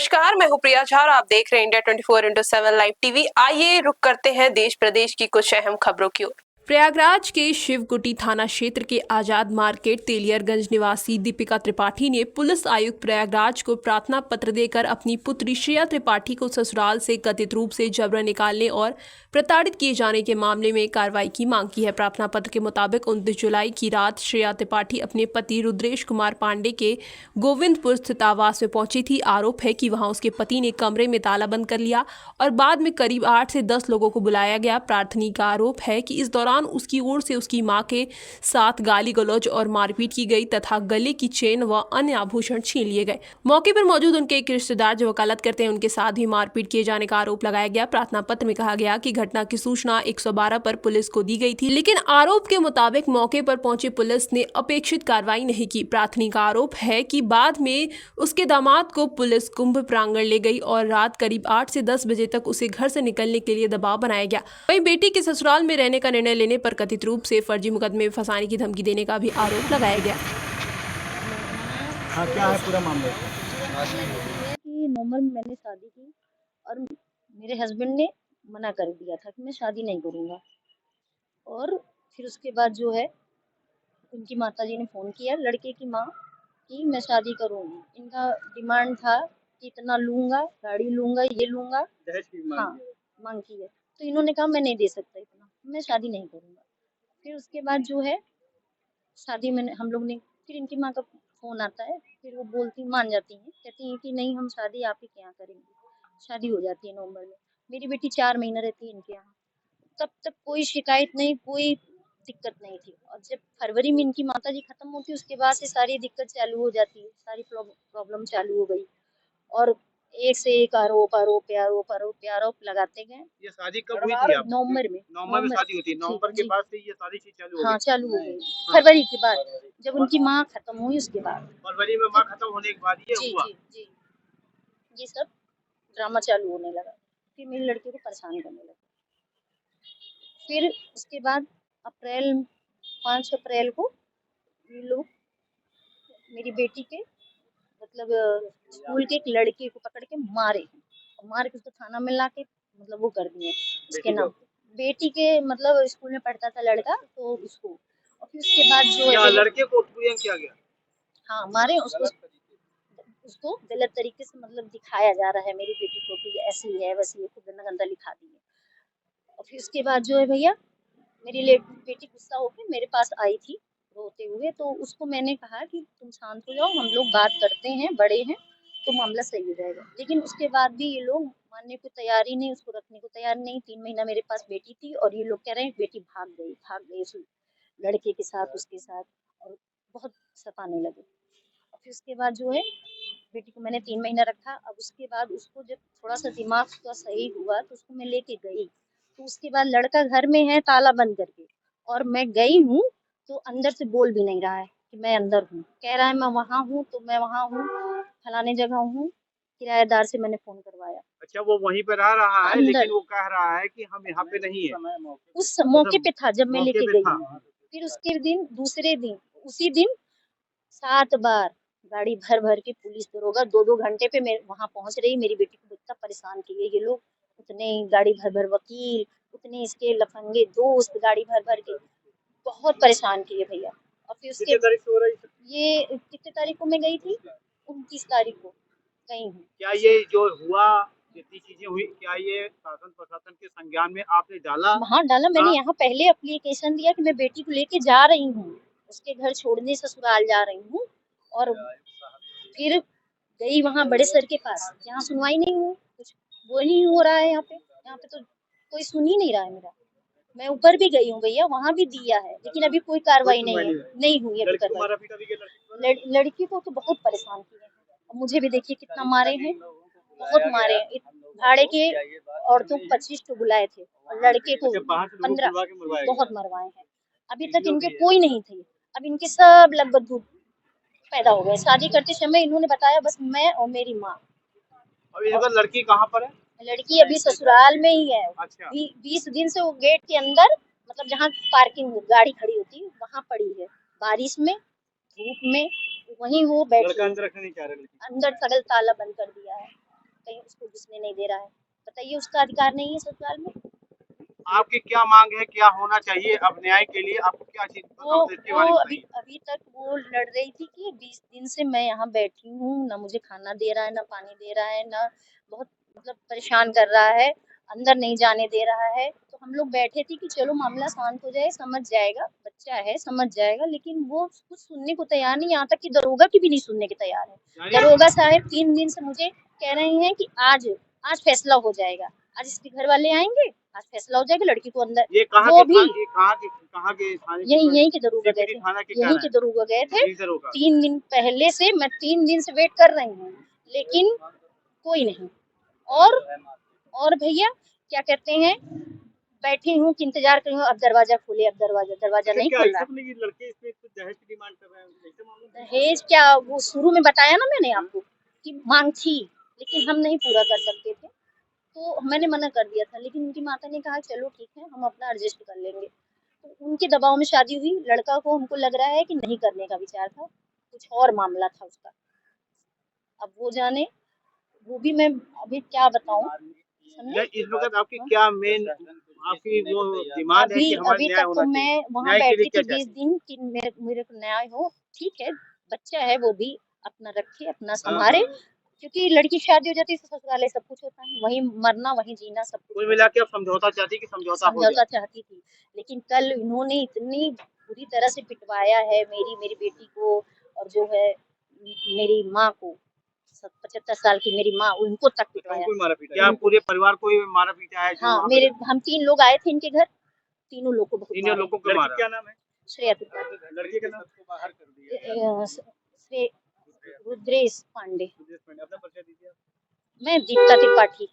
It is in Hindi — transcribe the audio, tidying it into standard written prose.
नमस्कार, मैं हूँ प्रिया झा और आप देख रहे हैं इंडिया 24/7 लाइव टीवी। आइए रुक करते हैं देश प्रदेश की कुछ अहम खबरों की ओर। प्रयागराज के शिवकुटी थाना क्षेत्र के आजाद मार्केट तेलियरगंज निवासी दीपिका त्रिपाठी ने पुलिस आयुक्त प्रयागराज को प्रार्थना पत्र देकर अपनी पुत्री श्रेया त्रिपाठी को ससुराल से कथित रूप से जबरन निकालने और प्रताड़ित किए जाने के मामले में कार्रवाई की मांग की है। प्रार्थना पत्र के मुताबिक 29 जुलाई की रात श्रेया त्रिपाठी अपने पति रुद्रेश कुमार पांडे के गोविंदपुर स्थित आवास में पहुंची थी। आरोप है कि वहां उसके पति ने कमरे में ताला बंद कर लिया और बाद में करीब 8 से 10 लोगों को बुलाया गया। प्रार्थनी का आरोप है कि इस दौरान उसकी ओर से उसकी मां के साथ गाली गलौज और मारपीट की गई तथा गले की चेन व अन्य आभूषण छीन लिए गए। मौके पर मौजूद उनके एक रिश्तेदार जो वकालत करते हैं उनके साथ भी मारपीट किए जाने का आरोप लगाया गया। प्रार्थना पत्र में कहा गया कि घटना की सूचना 112 पर पुलिस को दी गई थी, लेकिन आरोप के मुताबिक मौके पर पहुंची पुलिस ने अपेक्षित कार्रवाई नहीं की। प्रार्थनी का आरोप है कि बाद में उसके दामाद को पुलिस कुंभ प्रांगण ले गई और रात करीब 8 से 10 बजे तक उसे घर से निकलने के लिए दबाव बनाया गया। वहीं बेटी के ससुराल में रहने का निर्णय लेने पर कथित रूप से फर्जी मुकदमे में फंसाने की धमकी देने का भी आरोप लगाया गया। हाँ, क्या है पूरा मामला? कि नवंबर में मैंने शादी की और मेरे हस्बैंड ने मना कर दिया था कि मैं शादी नहीं करूँगा। और फिर उसके बाद जो है उनकी माताजी ने फ़ोन किया लड़के की माँ कि मैं शादी करूँगी। इनका डिमांड था कि इतना लूँगा, गाड़ी लूँगा, ये लूँगा। दहेज की हाँ, माँग की है। तो इन्होंने कहा मैं नहीं दे सकता इतना, मैं शादी नहीं करूँगा। फिर उसके बाद जो है शादी में हम लोग ने फिर इनकी माँ का फ़ोन आता है, फिर वो बोलती मान जाती हैं, कहती हैं कि नहीं हम शादी आप ही के यहाँ करेंगे। शादी हो जाती है नवंबर में। मेरी बेटी 4 महीना रहती है इनके यहाँ। तब तक कोई शिकायत नहीं, कोई दिक्कत नहीं थी। और जब फरवरी में इनकी माताजी खत्म होती है उसके बाद से सारी दिक्कत चालू हो जाती है, सारी प्रॉब्लम चालू हो गई। और एक से एक आरोप लगाते गए। ये शादी कब हुई थी आप? नवंबर में। नवंबर में शादी हुई थी। नवंबर के जी। बाद से ये सारी चीज चालू हो हाँ, गई। चालू हो गई। फरवरी के बाद जब उनकी माँ खत्म हुई उसके बाद। फरवरी में माँ खत्म होने के बाद ये जी हुआ। जी जी ये सब ड्रामा चालू होने लगा। फिर मेरी लड़की को परेशान करने लगा। फिर उसके बाद 5 अप्रैल को ये लोग मेरी बेटी के मतलब स्कूल के एक लड़के को पकड़ के मारे। मार के उसको थाना में ला के मतलब वो कर दिए उसके नाम। बेटी के मतलब स्कूल में पढ़ता था लड़का तो उसको। और फिर उसके बाद जो है लड़के को उत्पीड़न किया गया। हाँ, मारे उसको गलत तरीके से मतलब दिखाया जा रहा है मेरी बेटी को कि ऐसी है वैसी है, खूब गंदा गंदा लिखा दिए। और फिर उसके बाद जो है भैया मेरी बेटी गुस्सा होकर मेरे पास आई थी रोते हुए। तो उसको मैंने कहा कि तुम शांत हो जाओ, हम लोग बात करते हैं, बड़े हैं तो मामला सही हो जाएगा। लेकिन उसके बाद भी ये लोग मानने को तैयार ही नहीं, उसको रखने को तैयार नहीं। 3 महीना मेरे पास बेटी थी और ये लोग कह रहे हैं बेटी भाग गई उस लड़के के साथ उसके साथ। और बहुत सताने लगे। और फिर उसके बाद जो है बेटी को मैंने 3 महीना रखा। अब उसके बाद उसको जब थोड़ा सा दिमाग उसका सही हुआ तो उसको मैं लेके गई। तो उसके बाद लड़का घर में है ताला बंद करके और मैं गई हूँ तो अंदर से बोल भी नहीं रहा है कि मैं अंदर हूँ। कह रहा है मैं वहाँ हूँ तो मैं वहाँ हूँ, फलाने जगह हूँ, किराएदार से मैंने फोन करवाया। अच्छा, वो वहीं पे रह रहा है अंदर लेकिन वो कह रहा है कि हम यहाँ पे नहीं है। उस मौके पे था जब मैं मौके लेके पे गई। था। फिर उसके दिन दूसरे दिन उसी दिन 7 बार गाड़ी भर भर के पुलिस दरोगा 2-2 घंटे पे मेरे वहां पहुंच रही। मेरी बेटी को इतना परेशान किए ये लोग। उतने गाड़ी भर भर वकील, उतने इसके लफंगे दोस्त गाड़ी भर भर के बहुत परेशान किए भैया। और फिर उसके तारीख से हो रही? ये कितने तारीख को मैं गई थी? 29 तारीख को गई हूँ। क्या ये जो हुआ जितनी चीजें हुई क्या ये शासन प्रशासन के संज्ञान में आपने डाला? हाँ डाला मैंने। यहाँ पहले एप्लीकेशन दिया कि मैं बेटी को लेके जा रही हूँ, उसके घर छोड़ने ससुराल जा रही हूँ। और फिर गई वहाँ बड़े सर के पास, यहाँ सुनवाई नहीं हुई, कुछ वो नहीं हो रहा है। यहाँ पे तो कोई सुन ही नहीं रहा है मेरा। मैं ऊपर भी गई हूँ भैया, वहाँ भी दिया है लेकिन अभी कोई कार्रवाई नहीं हुई अभी कार्रवाई। लड़की को तो बहुत परेशान किए हैं। मुझे भी देखिए कितना मारे हैं, बहुत मारे हैं। भाड़े के औरतों को 25 तो बुलाए थे और लड़के को 15 बहुत मरवाए हैं। अभी तक इनके कोई नहीं थे। अब इनके सब लगभग भूत पैदा हो गए। शादी करते समय इन्होंने बताया बस मैं और मेरी माँ। अभी लड़की कहाँ पर है? लड़की अभी ससुराल में ही है। अच्छा। 20 दिन से वो गेट के अंदर मतलब जहाँ पार्किंग गाड़ी खड़ी होती है वहाँ पड़ी है, बारिश में धूप में। वहीं वो बैठी लड़का अंदर रखने नहीं चाह रहे। अंदर सगल ताला बंद कर दिया है। कहीं उसको घुसने नहीं दे रहा है। बताइए, उसका अधिकार नहीं है ससुराल में? आपकी क्या मांग है, क्या होना चाहिए अब न्याय के लिए? आपको क्या चीज वो पसंद है, इसके बारे में अभी बताइए। अभी तक वो लड़ रही थी कि 20 दिन से मैं यहाँ बैठी हूँ, ना मुझे खाना दे रहा है, ना पानी दे रहा है, ना बहुत मतलब परेशान कर रहा है, अंदर नहीं जाने दे रहा है। तो हम लोग बैठे थे कि चलो मामला शांत हो जाए, समझ जाएगा, बच्चा है समझ जाएगा, लेकिन वो कुछ सुनने को तैयार नहीं, यहाँ तक कि दरोगा की भी नहीं सुनने के तैयार है। यानी दरोगा साहब 3 दिन से मुझे कह रहे हैं कि आज फैसला हो जाएगा, आज इसके घर वाले आएंगे, आज फैसला हो जाएगा, लड़की को अंदर। ये कहाँ वो के भी ये कहाँ के थाने के यही के दरोगा गए सिवनी थे, थाना के क्या यही है? के दरोगा गए थे। यही दरोगा। 3 दिन पहले से मैं 3 दिन से वेट कर रही हूँ, लेकिन कोई नहीं। और भैया क्या कहते हैं, बैठी हूँ कि इंतजार कर रही हूँ, अब दरवाजा खोले, अब दरवाजा अच्छा, नहीं क्या खुल ऐसा रहा। तो नहीं कि लड़के इसमें कुछ दहेज की डिमांड कर रहे हैं, ऐसे मामला है? दहेज क्या, वो शुरू में बताया ना मैंने आपको कि मांग थी, लेकिन हम नहीं पूरा कर सकते थे, तो मैंने मना कर दिया था। लेकिन उनकी माता ने कहा चलो ठीक है, हम अपना एडजस्ट कर लेंगे। तो उनके दबाव में शादी हुई। लड़का को हमको लग रहा है कि नहीं करने का विचार था, कुछ और मामला था उसका। अब वो जाने, वो भी मैं अभी क्या बताऊं, समझे? इस वक्त आपकी क्या मेन आपकी वो डिमांड है अभी कि हमारा अभी न्याय तक तो होना चाहिए? मैं वहां न्याय के लिए बैठी क्या थी 20 चाहती दिन कि मेरे को न्याय हो। ठीक है, बच्चा है, वो भी अपना रखे, अपना संभाले, क्योंकि लड़की की शादी हो जाती है तो ससुराले सब कुछ होता है, वहीं मरना वहीं जीना सब कुछ कुल हो मिला जाता के आप समझौता चाहती कि समझौता है। हो समझौता जाए? चाहती थी, लेकिन कल इन्होंने इतनी बुरी तरह से पिटवाया है मेरी बेटी को, और जो है मेरी माँ को, 75 साल की मेरी माँ, उनको तक अच्छा, पिटवाया। उनको भी मारा पीटा? क्या पूरे परिवार को ही मारा पीटा है जो हाँ, वहाँ पे? हम 3 लोग आए थे इनके घर, तीनों लोग को बहुत तीनों मारे। लोगों को मारा? क्या नाम है श्रेया त्रिपाठी, लड़के का? नाम रुद्रेश पांडे। अपना परिचय दीजिए। मैं दीप्ता त्रिपाठी।